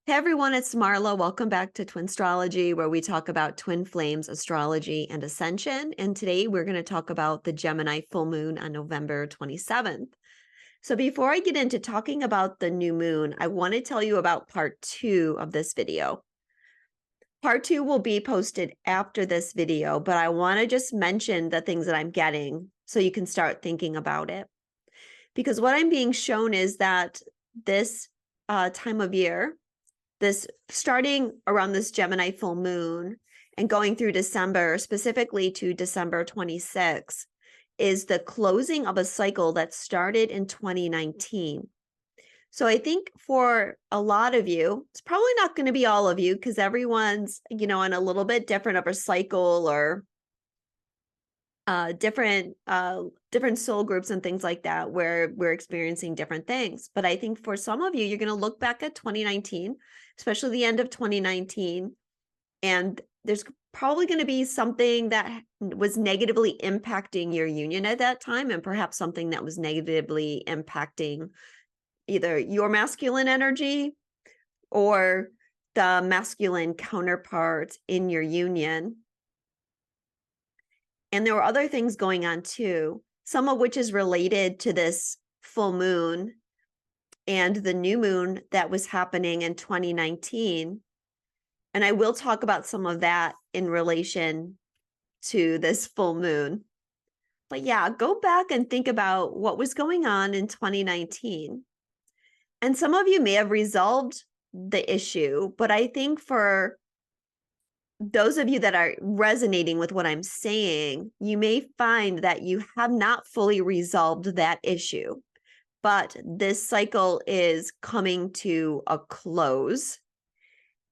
Hey everyone, it's Marla. Welcome back to Twinstrology, where we talk about twin flames, astrology, and ascension. And today we're going to talk about the Gemini full moon on November 27th. So before I get into talking about the new moon, I want to tell you about part 2 of this video. Part 2 will be posted after this video, but I want to just mention the things that I'm getting so you can start thinking about it. Because what I'm being shown is that this time of year, this starting around this Gemini full moon and going through December, specifically to December 26, is the closing of a cycle that started in 2019. So I think for a lot of you, it's probably not going to be all of you because everyone's, in a little bit different of a cycle or different soul groups and things like that, where we're experiencing different things. But I think for some of you, you're going to look back at 2019, especially the end of 2019, and there's probably going to be something that was negatively impacting your union at that time, and perhaps something that was negatively impacting either your masculine energy or the masculine counterpart in your union. And there were other things going on too, some of which is related to this full moon and the new moon that was happening in 2019. And I will talk about some of that in relation to this full moon. But yeah, go back and think about what was going on in 2019. And some of you may have resolved the issue, but I think for those of you that are resonating with what I'm saying, you may find that you have not fully resolved that issue, but this cycle is coming to a close,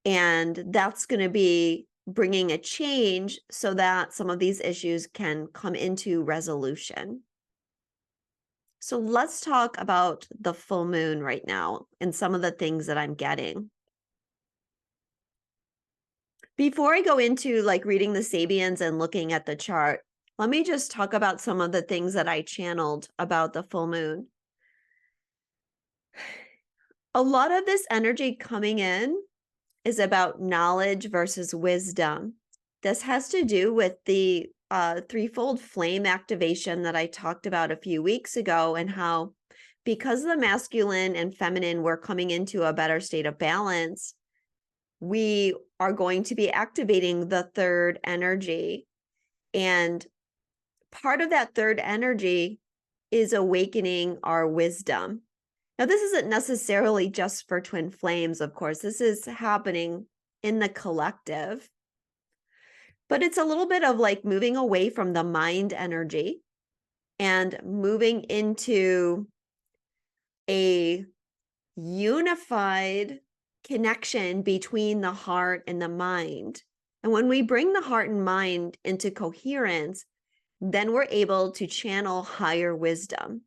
and that's going to be bringing a change so that some of these issues can come into resolution. So let's talk about the full moon right now and some of the things that I'm getting. Before I go into like reading the Sabians and looking at the chart, let me just talk about some of the things that I channeled about the full moon. A lot of this energy coming in is about knowledge versus wisdom. This has to do with the threefold flame activation that I talked about a few weeks ago, and how because the masculine and feminine were coming into a better state of balance, we are going to be activating the third energy. And part of that third energy is awakening our wisdom. Now, this isn't necessarily just for twin flames, of course. This is happening in the collective. But it's a little bit of like moving away from the mind energy and moving into a unified connection between the heart and the mind. And when we bring the heart and mind into coherence, then we're able to channel higher wisdom.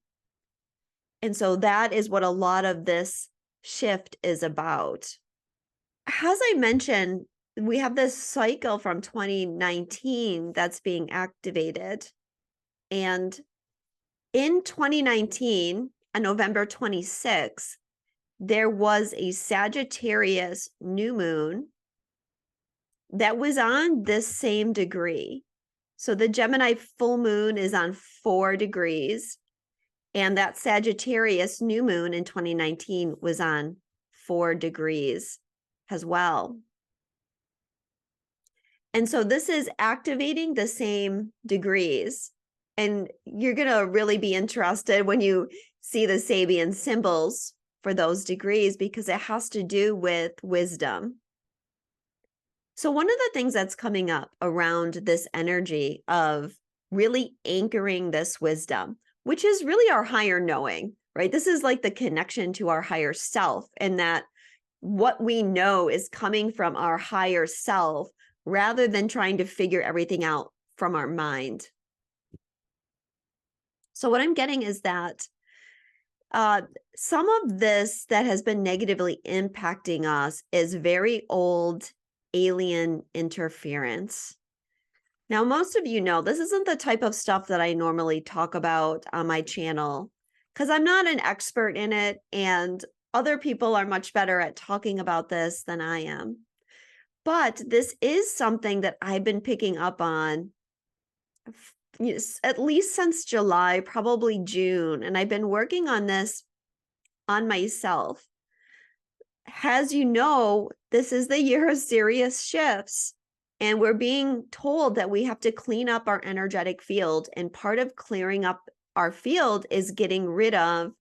And so that is what a lot of this shift is about. As I mentioned, we have this cycle from 2019 that's being activated. And in 2019, on November 26th, there was a Sagittarius new moon that was on this same degree. So the Gemini full moon is on 4 degrees, and that Sagittarius new moon in 2019 was on 4 degrees as well. And so this is activating the same degrees. And you're going to really be interested when you see the Sabian symbols for those degrees, because it has to do with wisdom. So one of the things that's coming up around this energy of really anchoring this wisdom, which is really our higher knowing, right? This is like the connection to our higher self, and that what we know is coming from our higher self rather than trying to figure everything out from our mind. So what I'm getting is that some of this that has been negatively impacting us is very old alien interference. Now, most of you know this isn't the type of stuff that I normally talk about on my channel because I'm not an expert in it, and other people are much better at talking about this than I am. But this is something that I've been picking up on at least since July, probably June. And I've been working on this on myself. As you know, this is the year of serious shifts. And we're being told that we have to clean up our energetic field. And part of clearing up our field is getting rid of,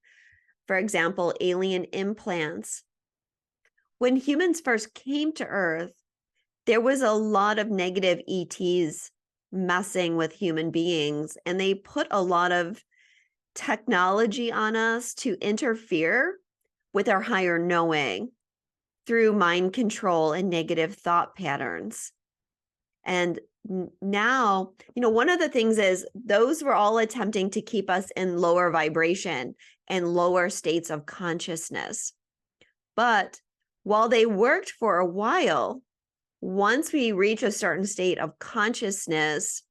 for example, alien implants. When humans first came to Earth, there was a lot of negative ETs messing with human beings, and they put a lot of technology on us to interfere with our higher knowing through mind control and negative thought patterns. And now, one of the things is those were all attempting to keep us in lower vibration and lower states of consciousness. But while they worked for a while, once we reach a certain state of consciousness,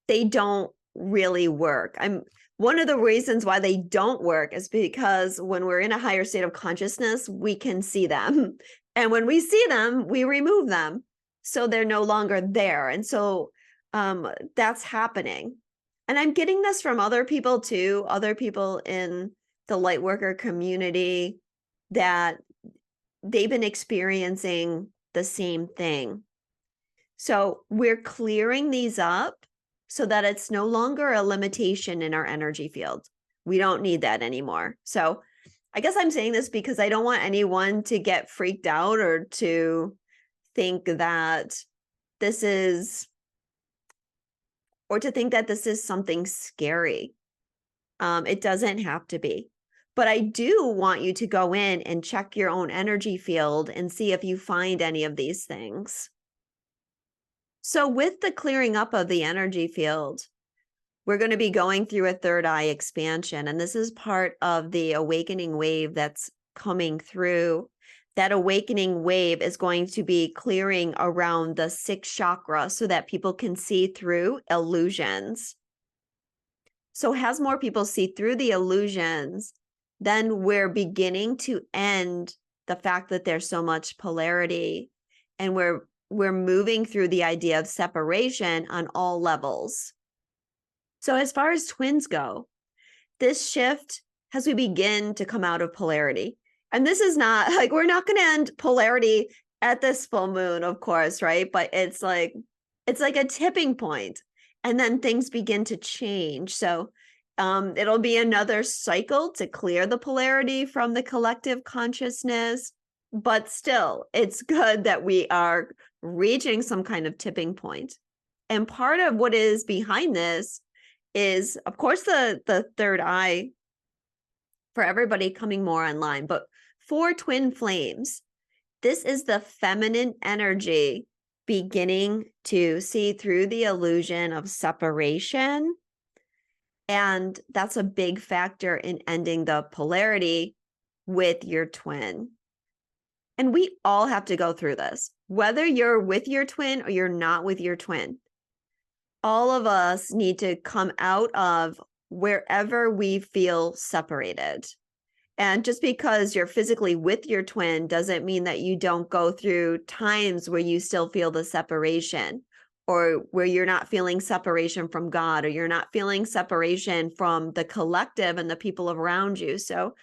they don't really work. One of the reasons why they don't work is because when we're in a higher state of consciousness, we can see them. And when we see them, we remove them. So they're no longer there. And so that's happening. And I'm getting this from other people too, other people in the lightworker community, that they've been experiencing the same thing. So we're clearing these up so that it's no longer a limitation in our energy field. We don't need that anymore. So I guess I'm saying this because I don't want anyone to get freaked out or to think that this is, or to think that this is something scary. It doesn't have to be. But I do want you to go in and check your own energy field and see if you find any of these things. So with the clearing up of the energy field, we're going to be going through a third eye expansion. And this is part of the awakening wave that's coming through. That awakening wave is going to be clearing around the 6th chakra so that people can see through illusions. So as more people see through the illusions, then we're beginning to end the fact that there's so much polarity, and we're moving through the idea of separation on all levels. So as far as twins go, this shift as we begin to come out of polarity, and this is not like, we're not going to end polarity at this full moon, of course, right? But it's like a tipping point, and then things begin to change. So it'll be another cycle to clear the polarity from the collective consciousness, but still, it's good that we are reaching some kind of tipping point. And part of what is behind this is, of course, the third eye for everybody coming more online. But for twin flames, this is the feminine energy beginning to see through the illusion of separation. And that's a big factor in ending the polarity with your twin. And we all have to go through this, whether you're with your twin or you're not with your twin. All of us need to come out of wherever we feel separated. And just because you're physically with your twin doesn't mean that you don't go through times where you still feel the separation, or where you're not feeling separation from God, or you're not feeling separation from the collective and the people around you. So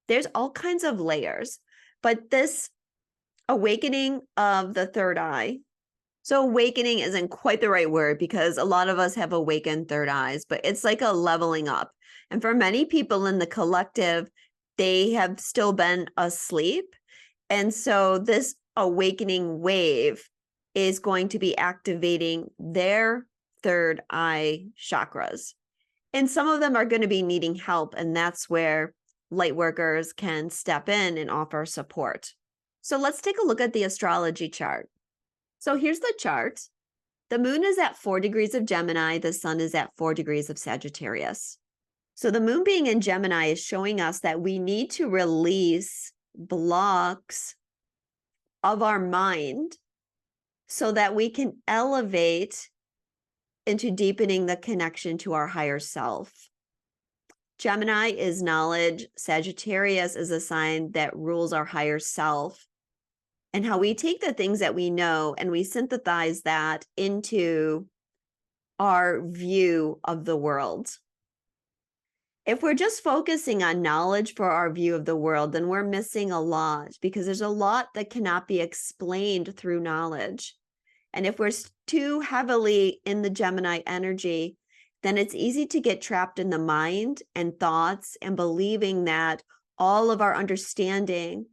there's all kinds of layers. But this awakening of the third eye, so awakening isn't quite the right word because a lot of us have awakened third eyes, but it's like a leveling up. And for many people in the collective, they have still been asleep. And so this awakening wave is going to be activating their third eye chakras. And some of them are going to be needing help. And that's where light workers can step in and offer support. So let's take a look at the astrology chart. So here's the chart. The moon is at 4 degrees of Gemini. The sun is at 4 degrees of Sagittarius. So the moon being in Gemini is showing us that we need to release blocks of our mind so that we can elevate into deepening the connection to our higher self. Gemini is knowledge. Sagittarius is a sign that rules our higher self, and how we take the things that we know and we synthesize that into our view of the world. If we're just focusing on knowledge for our view of the world, then we're missing a lot, because there's a lot that cannot be explained through knowledge. And if we're too heavily in the Gemini energy, then it's easy to get trapped in the mind and thoughts and believing that all of our understanding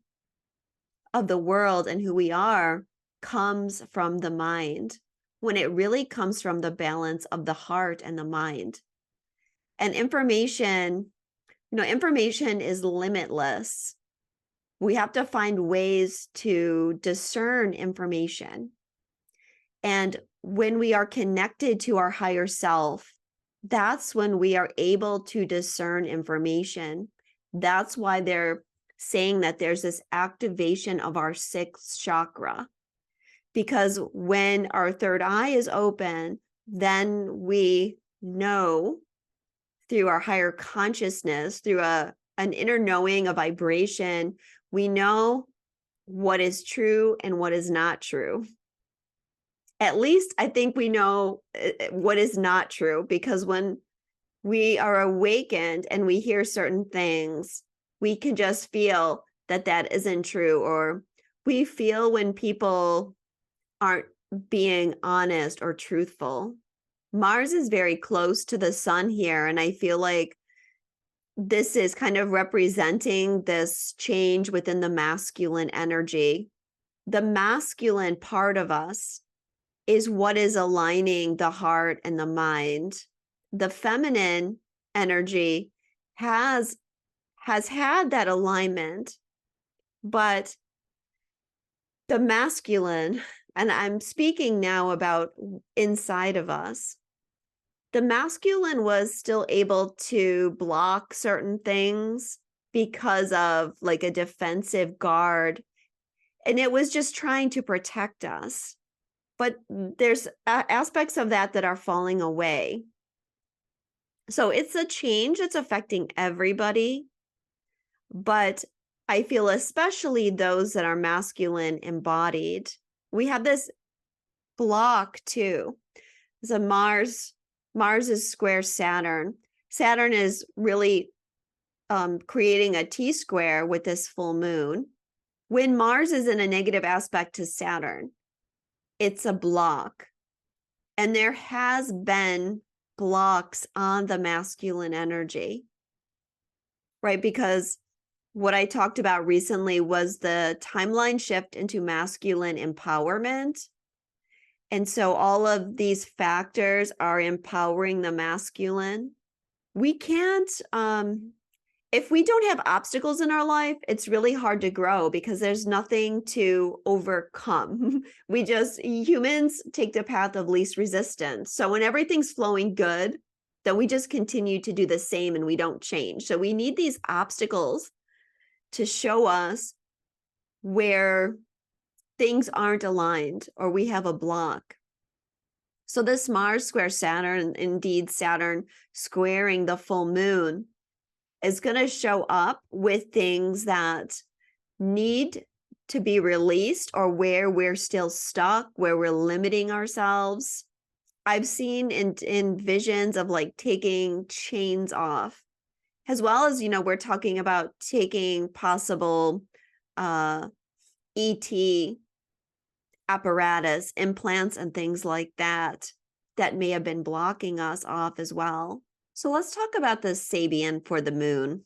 of the world and who we are comes from the mind, when it really comes from the balance of the heart and the mind. And information is limitless. We have to find ways to discern information. And when we are connected to our higher self, that's when we are able to discern information. That's why they're saying that there's this activation of our sixth chakra. Because when our third eye is open, then we know through our higher consciousness, through an inner knowing, a vibration, we know what is true and what is not true. At least I think we know what is not true, because when we are awakened and we hear certain things, we can just feel that that isn't true, or we feel when people aren't being honest or truthful. Mars is very close to the sun here, and I feel like this is kind of representing this change within the masculine energy. The masculine part of us is what is aligning the heart and the mind. The feminine energy has had that alignment, but the masculine, and I'm speaking now about inside of us, the masculine was still able to block certain things because of like a defensive guard, and it was just trying to protect us. But there's aspects of that are falling away. So it's a change that's affecting everybody, but I feel especially those that are masculine embodied. We have this block too. So Mars is square Saturn. Saturn is really creating a T-square with this full moon. When Mars is in a negative aspect to Saturn, it's a block. And there has been blocks on the masculine energy, right? Because what I talked about recently was the timeline shift into masculine empowerment. And so all of these factors are empowering the masculine. We can't, if we don't have obstacles in our life, it's really hard to grow because there's nothing to overcome. Humans take the path of least resistance. So when everything's flowing good, then we just continue to do the same and we don't change. So we need these obstacles to show us where things aren't aligned or we have a block. So this Mars square Saturn, indeed Saturn squaring the full moon, is going to show up with things that need to be released or where we're still stuck, where we're limiting ourselves. I've seen in visions of like taking chains off, as well as, we're talking about taking possible ET apparatus, implants, and things like that may have been blocking us off as well. So let's talk about the Sabian for the moon.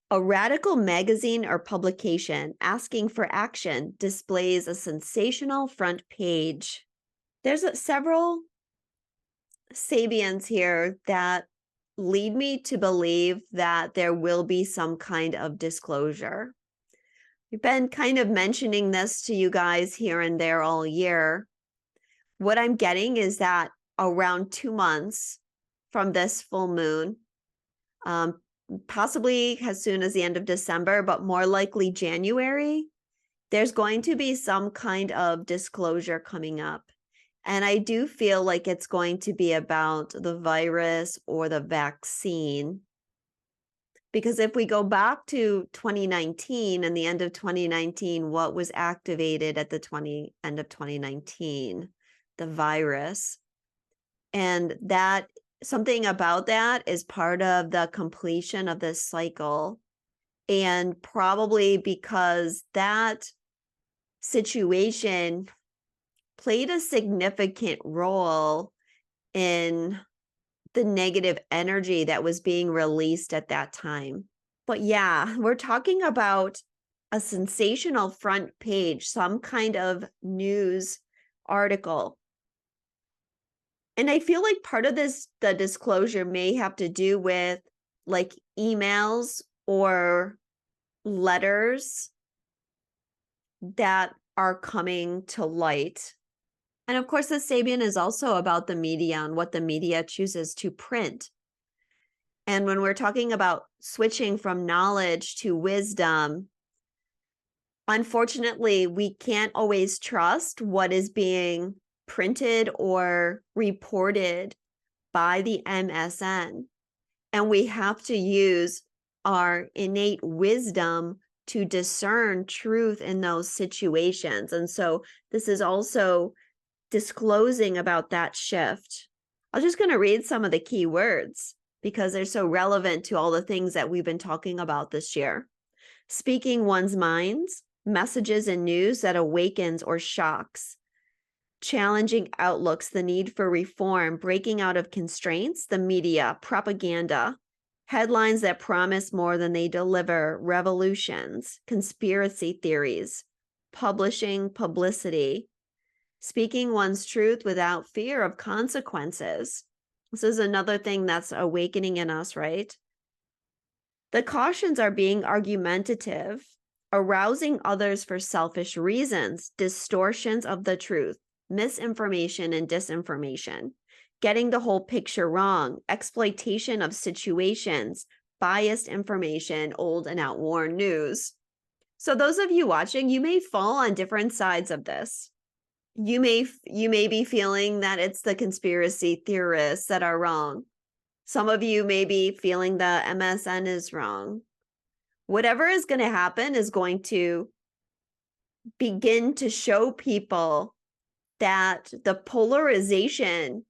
A radical magazine or publication asking for action displays a sensational front page. There's several Sabians here that lead me to believe that there will be some kind of disclosure. We've been kind of mentioning this to you guys here and there all year. What I'm getting is that around 2 months from this full moon, possibly as soon as the end of December, but more likely January, there's going to be some kind of disclosure coming up. And I do feel like it's going to be about the virus or the vaccine. Because if we go back to 2019 and the end of 2019, what was activated at the end of 2019? The virus. And that something about that is part of the completion of this cycle. And probably because that situation played a significant role in the negative energy that was being released at that time. But yeah, we're talking about a sensational front page, some kind of news article. And I feel like part of this, the disclosure may have to do with like emails or letters that are coming to light. And of course, the Sabian is also about the media and what the media chooses to print. And when we're talking about switching from knowledge to wisdom, unfortunately, we can't always trust what is being printed or reported by the MSN. And we have to use our innate wisdom to discern truth in those situations. And so this is also disclosing about that shift. I'm just going to read some of the key words because they're so relevant to all the things that we've been talking about this year. Speaking one's minds, messages and news that awakens or shocks. Challenging outlooks, the need for reform, breaking out of constraints, the media, propaganda, headlines that promise more than they deliver, revolutions, conspiracy theories, publishing, publicity, speaking one's truth without fear of consequences. This is another thing that's awakening in us, right? The cautions are being argumentative, arousing others for selfish reasons, distortions of the truth, misinformation and disinformation, getting the whole picture wrong, exploitation of situations, biased information, old and outworn news. So those of you watching, you may fall on different sides of this. You may be feeling that it's the conspiracy theorists that are wrong. Some of you may be feeling the MSN is wrong. Whatever is going to happen is going to begin to show people that the polarization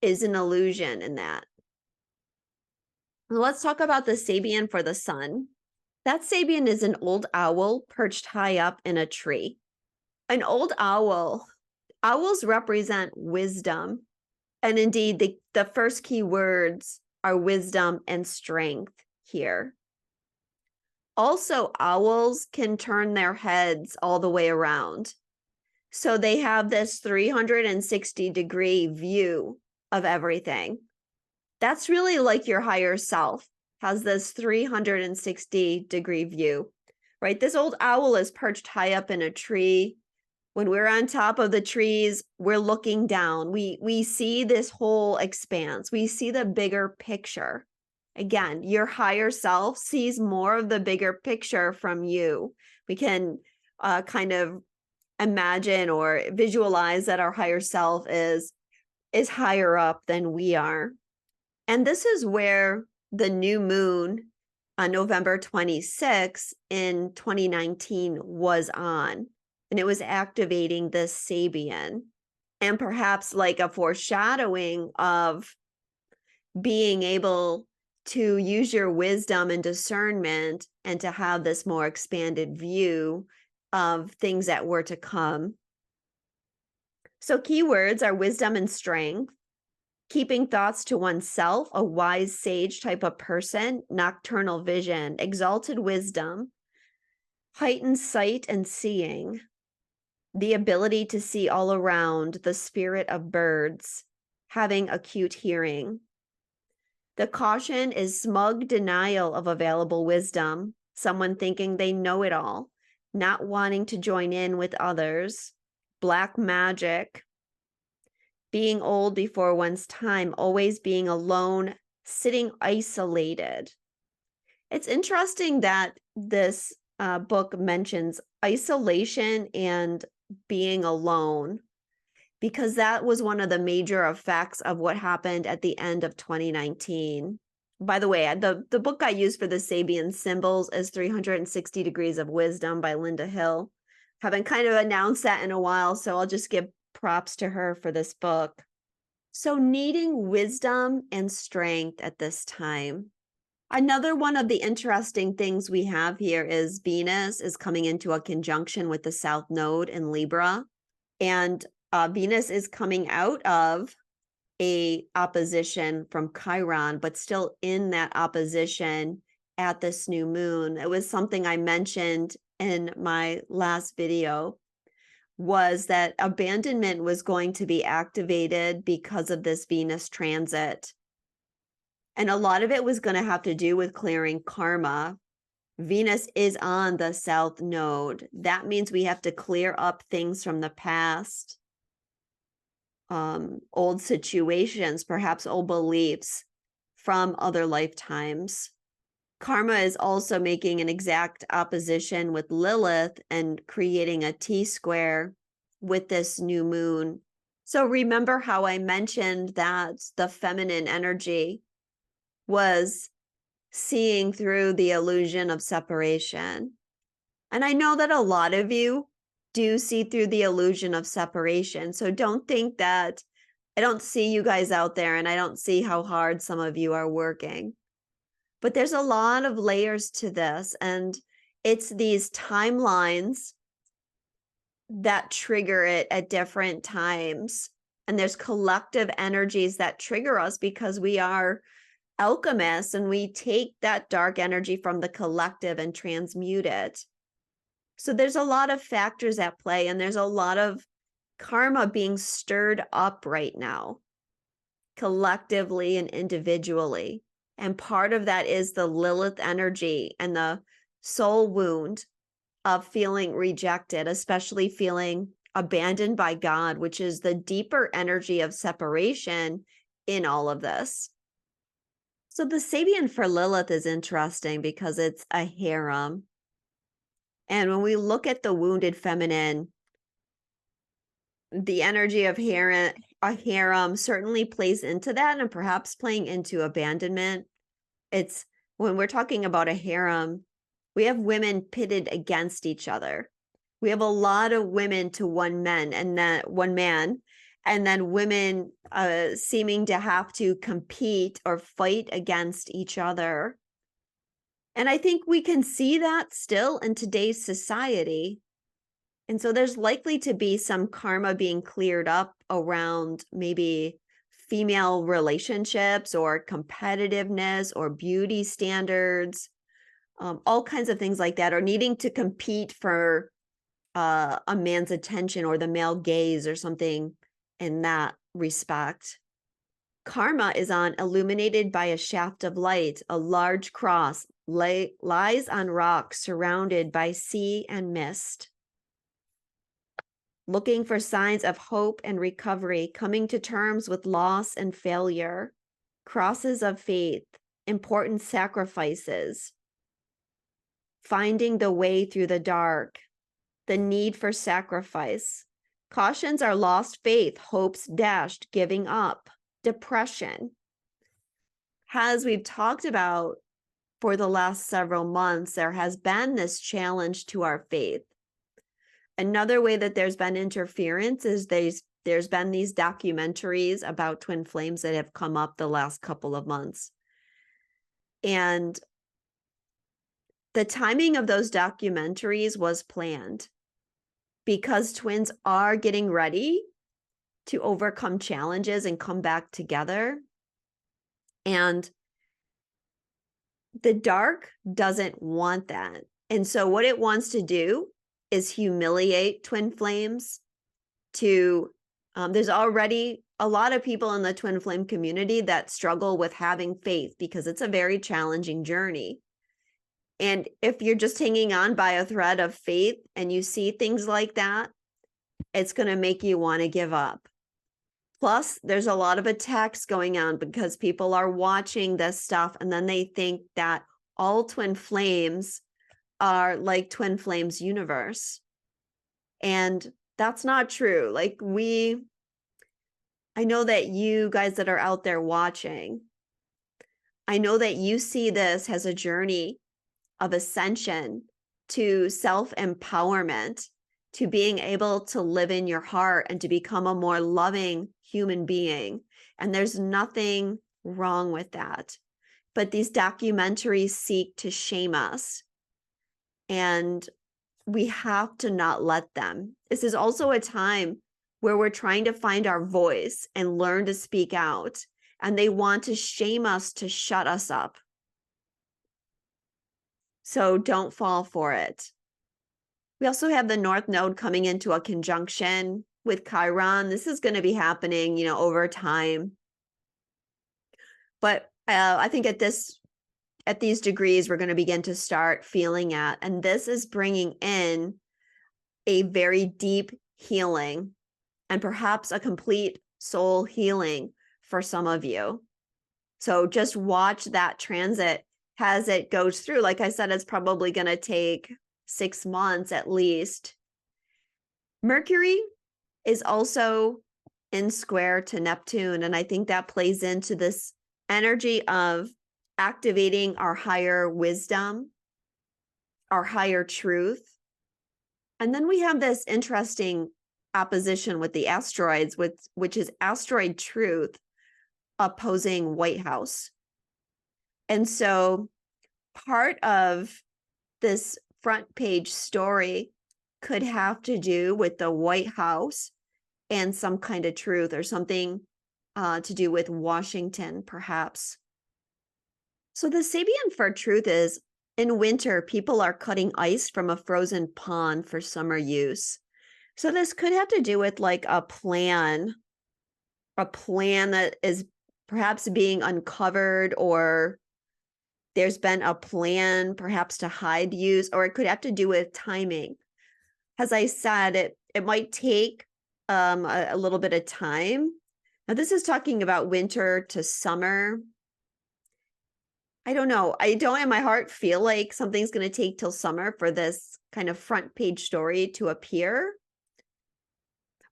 is an illusion in that. Let's talk about the Sabian for the sun. That Sabian is an old owl perched high up in a tree. An old owl. Owls represent wisdom. And indeed, the first key words are wisdom and strength here. Also, owls can turn their heads all the way around. So they have this 360-degree view of everything. That's really like your higher self has this 360-degree view, right? This old owl is perched high up in a tree. When we're on top of the trees, we're looking down. We see this whole expanse. We see the bigger picture. Again, your higher self sees more of the bigger picture from you. We can kind of imagine or visualize that our higher self is higher up than we are. And this is where the new moon on November 26 in 2019 was on. And it was activating this Sabian, and perhaps like a foreshadowing of being able to use your wisdom and discernment and to have this more expanded view of things that were to come. So keywords are wisdom and strength, keeping thoughts to oneself, a wise sage type of person, nocturnal vision, exalted wisdom, heightened sight and seeing, the ability to see all around, the spirit of birds, having acute hearing. The caution is smug denial of available wisdom, someone thinking they know it all, not wanting to join in with others, black magic, being old before one's time, always being alone, sitting isolated. It's interesting that this book mentions isolation and being alone, because that was one of the major effects of what happened at the end of 2019. By the way, the book I use for the Sabian symbols is 360 Degrees of Wisdom by Linda Hill. Haven't kind of announced that in a while, so I'll just give props to her for this book. So needing wisdom and strength at this time. Another one of the interesting things we have here is Venus is coming into a conjunction with the South Node in Libra. And Venus is coming out of a opposition from Chiron, but still in that opposition at this new moon. It was something I mentioned in my last video, was that abandonment was going to be activated because of this Venus transit. And a lot of it was going to have to do with clearing karma. Venus is on the South Node. That means we have to clear up things from the past, old situations, perhaps old beliefs from other lifetimes. Karma is also making an exact opposition with Lilith and creating a T-square with this new moon. So remember how I mentioned that the feminine energy was seeing through the illusion of separation. And I know that a lot of you do see through the illusion of separation. So don't think that I don't see you guys out there and I don't see how hard some of you are working. But there's a lot of layers to this, and it's these timelines that trigger it at different times. And there's collective energies that trigger us because we are alchemists and we take that dark energy from the collective and transmute it. So there's a lot of factors at play, and there's a lot of karma being stirred up right now, collectively and individually. And part of that is the Lilith energy and the soul wound of feeling rejected, especially feeling abandoned by God, which is the deeper energy of separation in all of this. So the Sabian for Lilith is interesting because it's a harem. And when we look at the wounded feminine, the energy of a harem certainly plays into that, and perhaps playing into abandonment. It's when we're talking about a harem, we have women pitted against each other. We have a lot of women to one man, and then women seeming to have to compete or fight against each other. And I think we can see that still in today's society. And so there's likely to be some karma being cleared up around maybe female relationships or competitiveness or beauty standards, all kinds of things like that, or needing to compete for a man's attention or the male gaze or something in that respect. Karma is on illuminated by a shaft of light. A large cross lies on rock surrounded by sea and mist. Looking for signs of hope and recovery, coming to terms with loss and failure, crosses of faith, important sacrifices, finding the way through the dark, the need for sacrifice. Cautions are lost faith, hopes dashed, giving up, depression. As we've talked about for the last several months, there has been this challenge to our faith. Another way that there's been interference is there's been these documentaries about twin flames that have come up the last couple of months. And the timing of those documentaries was planned because twins are getting ready to overcome challenges and come back together. And the dark doesn't want that. And so what it wants to do is humiliate twin flames to, there's already a lot of people in the twin flame community that struggle with having faith because it's a very challenging journey. And if you're just hanging on by a thread of faith and you see things like that, it's going to make you want to give up. Plus, there's a lot of attacks going on because people are watching this stuff and then they think that all twin flames are like twin flames universe. And that's not true. Like I know that you guys that are out there watching I know that you see this as a journey of ascension to self-empowerment, to being able to live in your heart and to become a more loving human being. And there's nothing wrong with that. But these documentaries seek to shame us. And we have to not let them. This is also a time where we're trying to find our voice and learn to speak out. And they want to shame us to shut us up. So don't fall for it. We also have the North Node coming into a conjunction with Chiron. This is going to be happening, over time. But I think at these degrees, we're going to begin to start feeling it. And this is bringing in a very deep healing and perhaps a complete soul healing for some of you. So just watch that transit as it goes through. Like I said, it's probably going to take 6 months at least. Mercury is also in square to Neptune, and I think that plays into this energy of activating our higher wisdom, our higher truth. And then we have this interesting opposition with the asteroids, which is asteroid truth opposing White House. And so part of this front page story could have to do with the White House and some kind of truth or something to do with Washington, perhaps. So the Sabian for truth is, in winter, people are cutting ice from a frozen pond for summer use. So this could have to do with like a plan that is perhaps being uncovered, or there's been a plan perhaps to hide use, or it could have to do with timing. As I said, it might take a little bit of time. Now this is talking about winter to summer. I don't know. I don't in my heart feel like something's going to take till summer for this kind of front page story to appear.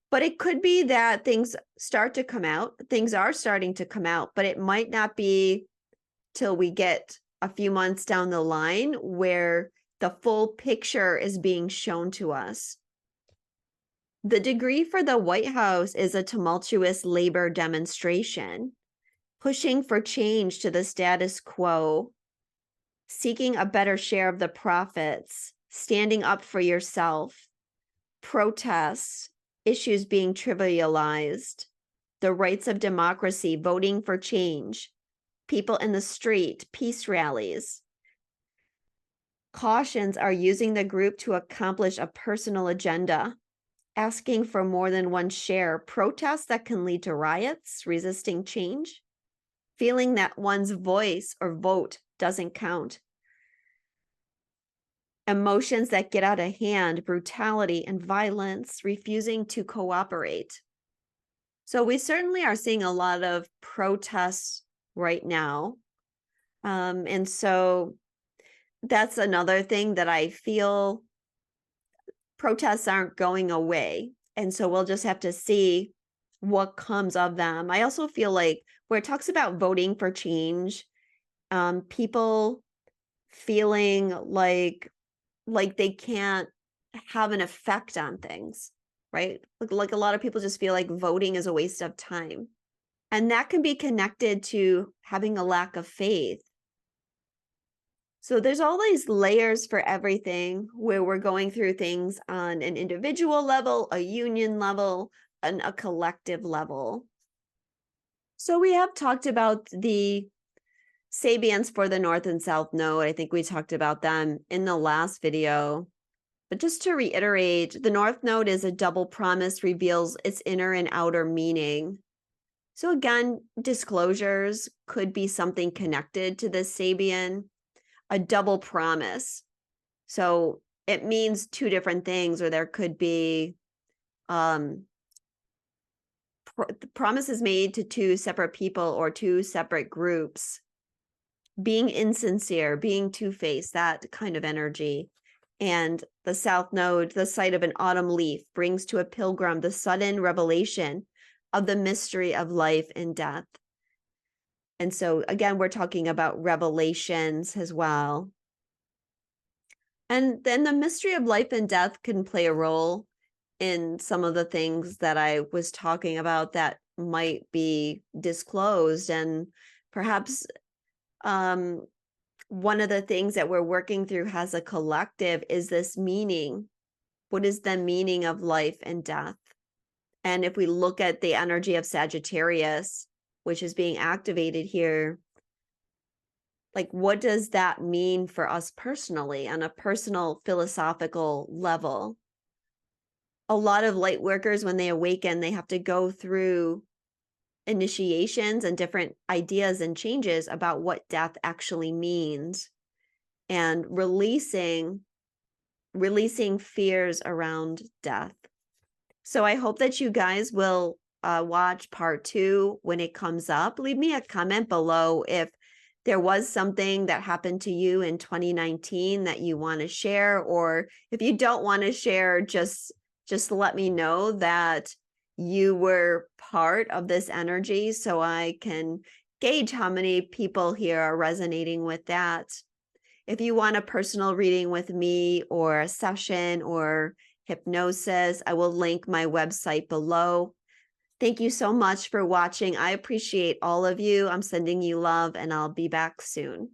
But it could be that things start to come out. Things are starting to come out, but it might not be till we get a few months down the line where the full picture is being shown to us. The degree for the White House is a tumultuous labor demonstration, pushing for change to the status quo, seeking a better share of the profits, standing up for yourself, protests, issues being trivialized, the rights of democracy, voting for change, people in the street, peace rallies. Cautions are using the group to accomplish a personal agenda, asking for more than one share, protests that can lead to riots, resisting change, feeling that one's voice or vote doesn't count. Emotions that get out of hand, brutality and violence, refusing to cooperate. So we certainly are seeing a lot of protests right now. And so that's another thing that I feel protests aren't going away. And so we'll just have to see what comes of them. I also feel like where it talks about voting for change, people feeling like they can't have an effect on things, right? Like a lot of people just feel like voting is a waste of time. And that can be connected to having a lack of faith. So there's all these layers for everything where we're going through things on an individual level, a union level, and a collective level. So we have talked about the Sabians for the North and South Node. I think we talked about them in the last video. But just to reiterate, the North Node is a double promise, reveals its inner and outer meaning. So again, disclosures could be something connected to this Sabian, a double promise. So it means two different things, or there could be promises made to two separate people or two separate groups, being insincere, being two-faced, that kind of energy. And the South Node, the sight of an autumn leaf, brings to a pilgrim the sudden revelation of the mystery of life and death. And so again, we're talking about revelations as well. And then the mystery of life and death can play a role in some of the things that I was talking about that might be disclosed. And perhaps one of the things that we're working through as a collective is this meaning. What is the meaning of life and death? And if we look at the energy of Sagittarius, which is being activated here, like what does that mean for us personally on a personal philosophical level? A lot of light workers, when they awaken, they have to go through initiations and different ideas and changes about what death actually means, and releasing fears around death. So I hope that you guys will watch part 2 when it comes up. Leave me a comment below if there was something that happened to you in 2019 that you want to share, or if you don't want to share, just let me know that you were part of this energy so I can gauge how many people here are resonating with that. If you want a personal reading with me or a session or hypnosis, I will link my website below. Thank you so much for watching. I appreciate all of you. I'm sending you love, and I'll be back soon.